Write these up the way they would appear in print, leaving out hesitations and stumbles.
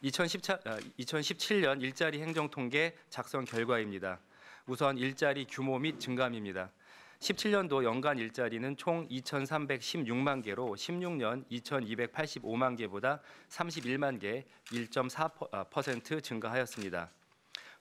2017년 일자리 행정통계 작성 결과입니다. 우선 일자리 규모 및 증감입니다. 17년도 연간 일자리는 총 2,316만 개로 16년 2,285만 개보다 31만 개, 1.4% 증가하였습니다.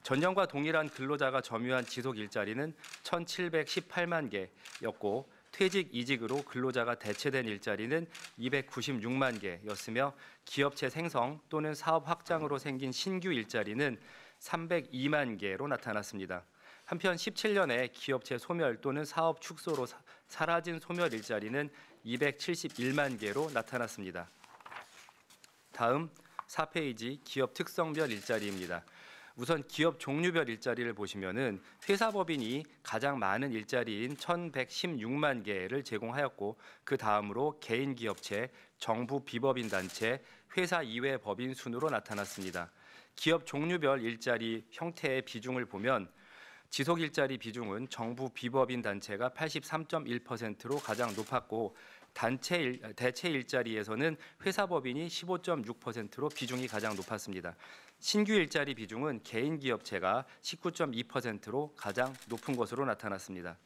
전년과 동일한 근로자가 점유한 지속 일자리는 1,718만 개였고 퇴직, 이직으로 근로자가 대체된 일자리는 296만 개였으며 기업체 생성 또는 사업 확장으로 생긴 신규 일자리는 302만 개로 나타났습니다. 한편 17년에 기업체 소멸 또는 사업 축소로 사라진 소멸 일자리는 271만 개로 나타났습니다. 다음 4페이지 기업 특성별 일자리입니다. 우선 기업 종류별 일자리를 보시면은 회사법인이 가장 많은 일자리인 1,116만 개를 제공하였고 그 다음으로 개인 기업체, 정부 비법인 단체, 회사 이외 법인 순으로 나타났습니다. 기업 종류별 일자리 형태의 비중을 보면 지속 일자리 비중은 정부 비법인 단체가 83.1%로 가장 높았고 대체 일자리에서는 회사법인이 15.6%로 비중이 가장 높았습니다. 신규 일자리 비중은 개인 기업체가 19.2%로 가장 높은 것으로 나타났습니다.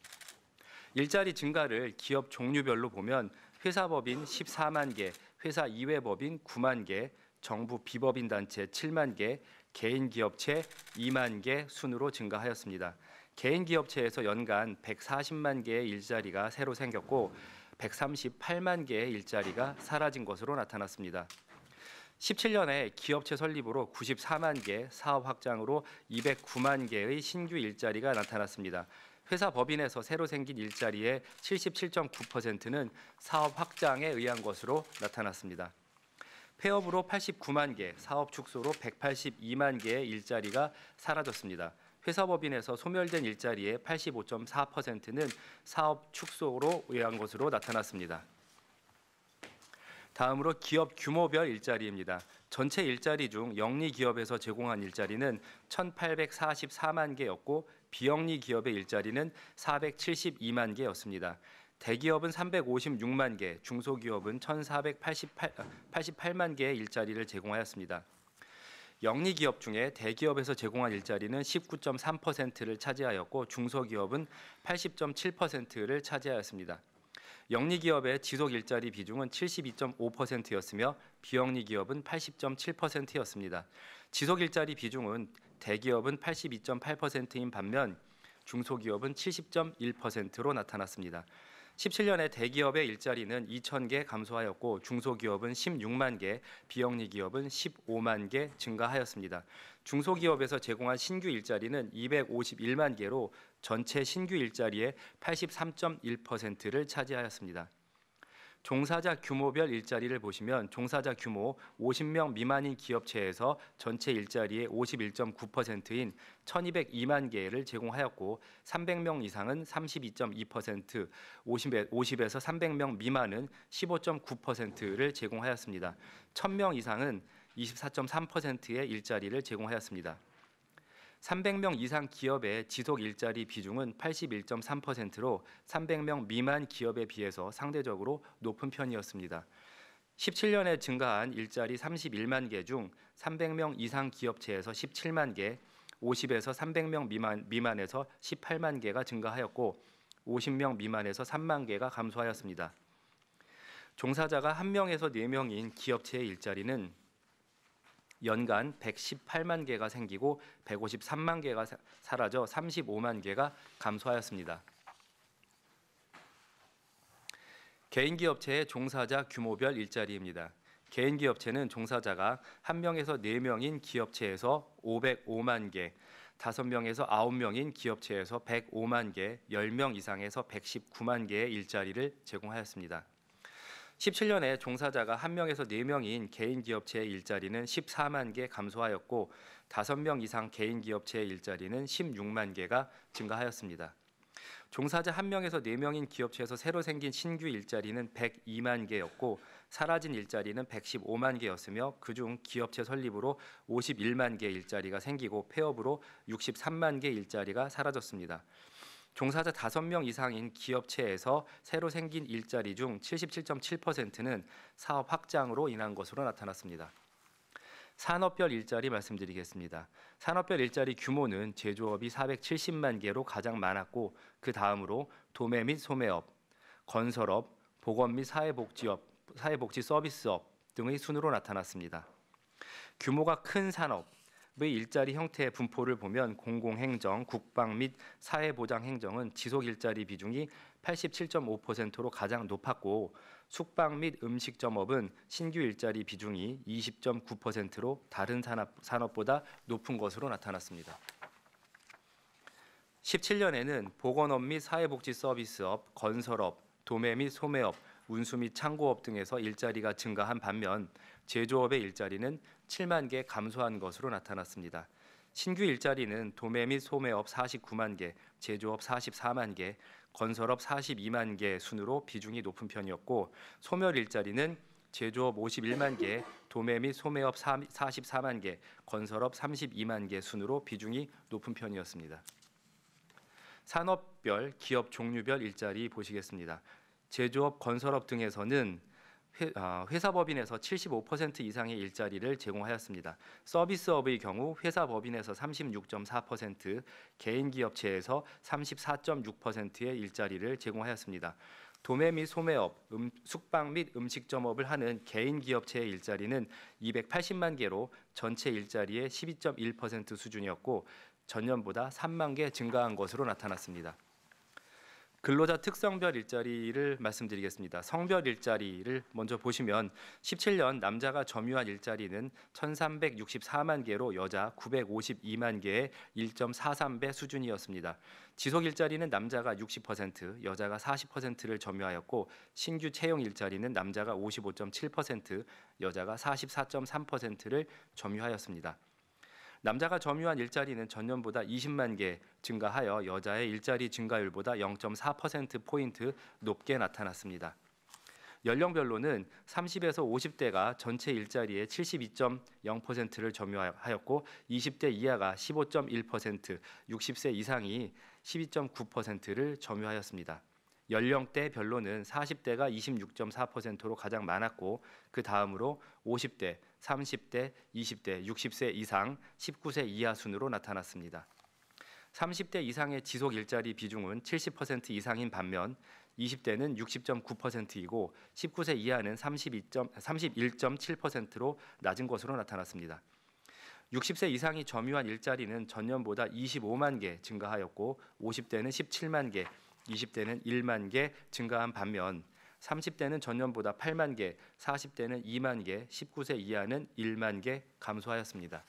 일자리 증가를 기업 종류별로 보면 회사법인 14만 개, 회사 이외 법인 9만 개, 정부 비법인 단체 7만 개, 개인 기업체 2만 개 순으로 증가하였습니다. 개인 기업체에서 연간 140만 개의 일자리가 새로 생겼고 138만 개의 일자리가 사라진 것으로 나타났습니다. 17년에 기업체 설립으로 94만 개, 사업 확장으로 209만 개의 신규 일자리가 나타났습니다. 회사 법인에서 새로 생긴 일자리의 77.9%는 사업 확장에 의한 것으로 나타났습니다. 폐업으로 89만 개, 사업 축소로 182만 개의 일자리가 사라졌습니다. 회사법인에서 소멸된 일자리의 85.4%는 사업 축소로 의한 것으로 나타났습니다. 다음으로 기업 규모별 일자리입니다. 전체 일자리 중 영리 기업에서 제공한 일자리는 1,844만 개였고 비영리 기업의 일자리는 472만 개였습니다. 대기업은 356만 개, 중소기업은 1,488만 개의 일자리를 제공하였습니다. 영리 기업 중에 대기업에서 제공한 일자리는 19.3%를 차지하였고 중소기업은 80.7%를 차지하였습니다. 영리 기업의 지속 일자리 비중은 72.5%였으며 비영리 기업은 80.7%였습니다. 지속 일자리 비중은 대기업은 82.8%인 반면 중소기업은 70.1%로 나타났습니다. 17년에 대기업의 일자리는 2,000개 감소하였고 중소기업은 16만 개, 비영리 기업은 15만 개 증가하였습니다. 중소기업에서 제공한 신규 일자리는 251만 개로 전체 신규 일자리의 83.1%를 차지하였습니다. 종사자 규모별 일자리를 보시면 종사자 규모 50명 미만인 기업체에서 전체 일자리의 51.9%인 1,202만 개를 제공하였고 300명 이상은 32.2%, 50에서 300명 미만은 15.9%를 제공하였습니다. 1,000명 이상은 24.3%의 일자리를 제공하였습니다. 300명 이상 기업의 지속 일자리 비중은 81.3%로 300명 미만 기업에 비해서 상대적으로 높은 편이었습니다. 17년에 증가한 일자리 31만 개 중 300명 이상 기업체에서 17만 개, 50에서 300명 미만에서 18만 개가 증가하였고 50명 미만에서 3만 개가 감소하였습니다. 종사자가 1명에서 4명인 기업체의 일자리는 연간 118만 개가 생기고 153만 개가 사라져 35만 개가 감소하였습니다. 개인기업체의 종사자 규모별 일자리입니다. 개인기업체는 종사자가 1명에서 4명인 기업체에서 505만 개, 5명에서 9명인 기업체에서 105만 개, 10명 이상에서 119만 개의 일자리를 제공하였습니다. 17년에 종사자가 1명에서 4명인 개인 기업체의 일자리는 14만 개 감소하였고 5명 이상 개인 기업체의 일자리는 16만 개가 증가하였습니다. 종사자 1명에서 4명인 기업체에서 새로 생긴 신규 일자리는 102만 개였고 사라진 일자리는 115만 개였으며 그중 기업체 설립으로 51만 개 일자리가 생기고 폐업으로 63만 개 일자리가 사라졌습니다. 종사자 5명 이상인 기업체에서 새로 생긴 일자리 중 77.7%는 사업 확장으로 인한 것으로 나타났습니다. 산업별 일자리 말씀드리겠습니다. 산업별 일자리 규모는 제조업이 470만 개로 가장 많았고 그 다음으로 도매 및 소매업, 건설업, 보건 및 사회복지 서비스업 등의 순으로 나타났습니다. 규모가 큰 산업의 일자리 형태의 분포를 보면 공공행정, 국방 및 사회보장행정은 지속 일자리 비중이 87.5%로 가장 높았고 숙박 및 음식점업은 신규 일자리 비중이 20.9%로 다른 산업보다 높은 것으로 나타났습니다. 17년에는 보건업 및 사회복지 서비스업, 건설업, 도매 및 소매업, 운수 및 창고업 등에서 일자리가 증가한 반면 제조업의 일자리는 7만 개 감소한 것으로 나타났습니다. 신규 일자리는 도매 및 소매업 49만 개, 제조업 44만 개, 건설업 42만 개 순으로 비중이 높은 편이었고 소멸 일자리는 제조업 51만 개, 도매 및 소매업 44만 개, 건설업 32만 개 순으로 비중이 높은 편이었습니다. 산업별, 기업 종류별 일자리 보시겠습니다. 제조업, 건설업 등에서는 회사법인에서 75% 이상의 일자리를 제공하였습니다. 서비스업의 경우 회사법인에서 36.4%, 개인기업체에서 34.6%의 일자리를 제공하였습니다. 도매 및 소매업, 숙박 및 음식점업을 하는 개인기업체의 일자리는 280만 개로 전체 일자리의 12.1% 수준이었고 전년보다 3만 개 증가한 것으로 나타났습니다. 근로자 특성별 일자리를 말씀드리겠습니다. 성별 일자리를 먼저 보시면 17년 남자가 점유한 일자리는 1,364만 개로 여자 952만 개의 1.43배 수준이었습니다. 지속 일자리는 남자가 60%, 여자가 40%를 점유하였고 신규 채용 일자리는 남자가 55.7%, 여자가 44.3%를 점유하였습니다. 남자가 점유한 일자리는 전년보다 20만 개 증가하여 여자의 일자리 증가율보다 0.4%포인트 높게 나타났습니다. 연령별로는 30에서 50대가 전체 일자리의 72.0%를 점유하였고 20대 이하가 15.1%, 60세 이상이 12.9%를 점유하였습니다. 연령대별로는 40대가 26.4%로 가장 많았고 그 다음으로 50대, 30대, 20대, 60세 이상, 19세 이하 순으로 나타났습니다. 30대 이상의 지속 일자리 비중은 70% 이상인 반면 20대는 60.9%이고 19세 이하는 31.7%로 낮은 것으로 나타났습니다. 60세 이상이 점유한 일자리는 전년보다 25만 개 증가하였고 50대는 17만 개, 20대는 1만 개 증가한 반면 30대는 전년보다 8만 개, 40대는 2만 개, 19세 이하는 1만 개 감소하였습니다.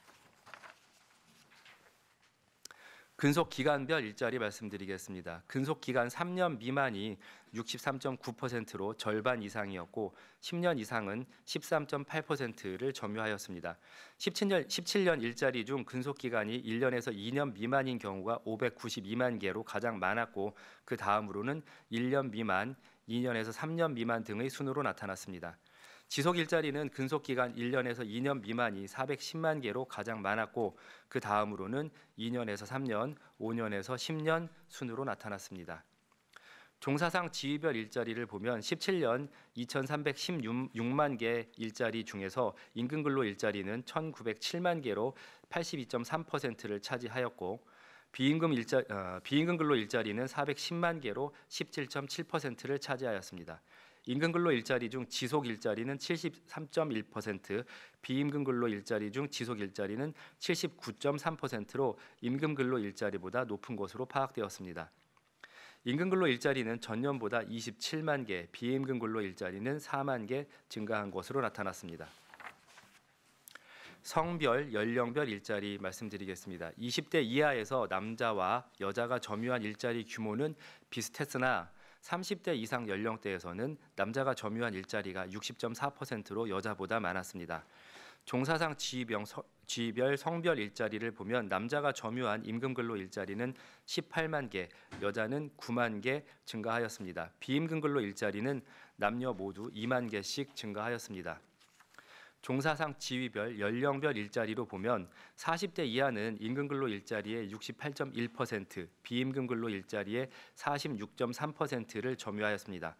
근속기간별 일자리 말씀드리겠습니다. 근속기간 3년 미만이 63.9%로 절반 이상이었고 10년 이상은 13.8%를 점유하였습니다. 17년 일자리 중 근속기간이 1년에서 2년 미만인 경우가 592만 개로 가장 많았고 그 다음으로는 1년 미만, 2년에서 3년 미만 등의 순으로 나타났습니다. 지속 일자리는 근속기간 1년에서 2년 미만이 410만 개로 가장 많았고 그 다음으로는 2년에서 3년, 5년에서 10년 순으로 나타났습니다. 종사상 지위별 일자리를 보면 17년 2,316만 개 일자리 중에서 임금근로 일자리는 1,907만 개로 82.3%를 차지하였고 비임금근로 일자리는 410만 개로 17.7%를 차지하였습니다. 임금근로 일자리 중 지속 일자리는 73.1%, 비임금근로 일자리 중 지속 일자리는 79.3%로 임금근로 일자리보다 높은 것으로 파악되었습니다. 임금근로 일자리는 전년보다 27만 개, 비임금근로 일자리는 4만 개 증가한 것으로 나타났습니다. 성별, 연령별 일자리 말씀드리겠습니다. 20대 이하에서 남자와 여자가 점유한 일자리 규모는 비슷했으나 30대 이상 연령대에서는 남자가 점유한 일자리가 60.4%로 여자보다 많았습니다. 종사상 지위별 성별 일자리를 보면 남자가 점유한 임금근로 일자리는 18만 개, 여자는 9만 개 증가하였습니다. 비임금근로 일자리는 남녀 모두 2만 개씩 증가하였습니다. 종사상 지위별 연령별 일자리로 보면 40대 이하는 임금근로 일자리의 68.1%, 비임금근로 일자리의 46.3%를 점유하였습니다.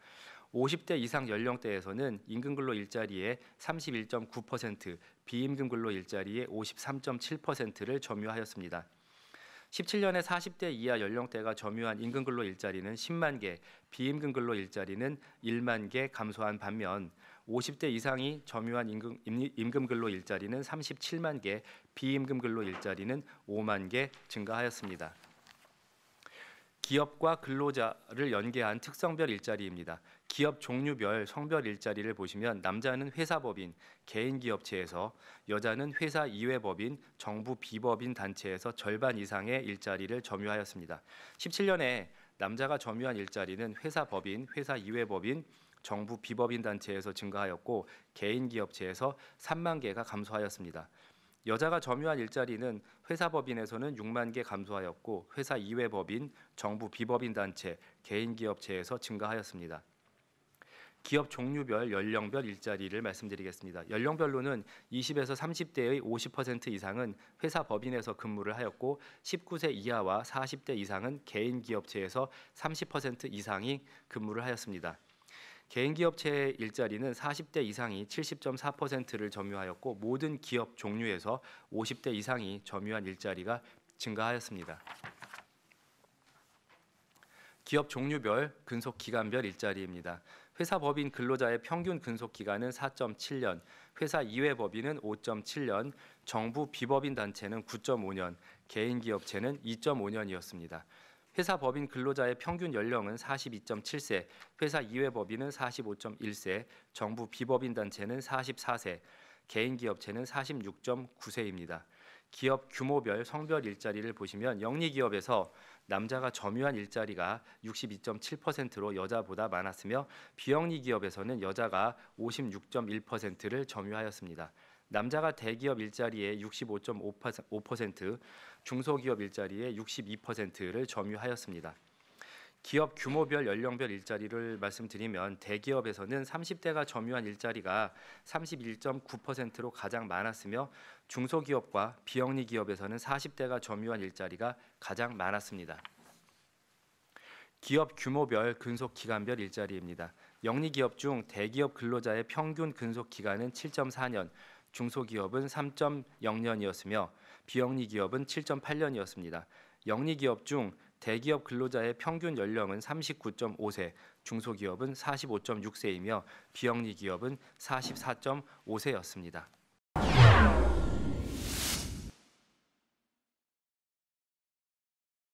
50대 이상 연령대에서는 임금근로 일자리의 31.9%, 비임금근로 일자리의 53.7%를 점유하였습니다. 17년에 40대 이하 연령대가 점유한 임금근로 일자리는 10만 개, 비임금근로 일자리는 1만 개 감소한 반면 50대 이상이 점유한 임금근로 일자리는 37만 개, 비임금근로 일자리는 5만 개 증가하였습니다. 기업과 근로자를 연계한 특성별 일자리입니다. 기업 종류별 성별 일자리를 보시면 남자는 회사법인, 개인기업체에서, 여자는 회사 이외법인, 정부 비법인 단체에서 절반 이상의 일자리를 점유하였습니다. 17년에 남자가 점유한 일자리는 회사법인, 회사 이외법인, 정부 비법인 단체에서 증가하였고 개인기업체에서 3만 개가 감소하였습니다. 여자가 점유한 일자리는 회사법인에서는 6만 개 감소하였고 회사 이외법인, 정부 비법인 단체, 개인기업체에서 증가하였습니다. 기업 종류별, 연령별 일자리를 말씀드리겠습니다. 연령별로는 20에서 30대의 50% 이상은 회사법인에서 근무를 하였고 19세 이하와 40대 이상은 개인기업체에서 30% 이상이 근무를 하였습니다. 개인기업체의 일자리는 40대 이상이 70.4%를 점유하였고 모든 기업 종류에서 50대 이상이 점유한 일자리가 증가하였습니다. 기업 종류별, 근속기간별 일자리입니다. 회사법인 근로자의 평균 근속기간은 4.7년, 회사 이외법인은 5.7년, 정부 비법인 단체는 9.5년, 개인기업체는 2.5년이었습니다. 회사 법인 근로자의 평균 연령은 42.7세, 회사 이외 법인은 45.1세, 정부 비법인 단체는 44세, 개인 기업체는 46.9세입니다. 기업 규모별 성별 일자리를 보시면 영리기업에서 남자가 점유한 일자리가 62.7%로 여자보다 많았으며 비영리기업에서는 여자가 56.1%를 점유하였습니다. 남자가 대기업 일자리의 65.5%, 중소기업 일자리의 62%를 점유하였습니다. 기업 규모별 연령별 일자리를 말씀드리면 대기업에서는 30대가 점유한 일자리가 31.9%로 가장 많았으며 중소기업과 비영리 기업에서는 40대가 점유한 일자리가 가장 많았습니다. 기업 규모별 근속기간별 일자리입니다. 영리기업 중 대기업 근로자의 평균 근속기간은 7.4년, 중소기업은 3.0년이었으며 비영리 기업은 7.8년이었습니다. 영리 기업 중 대기업 근로자의 평균 연령은 39.5세, 중소기업은 45.6세이며 비영리 기업은 44.5세였습니다.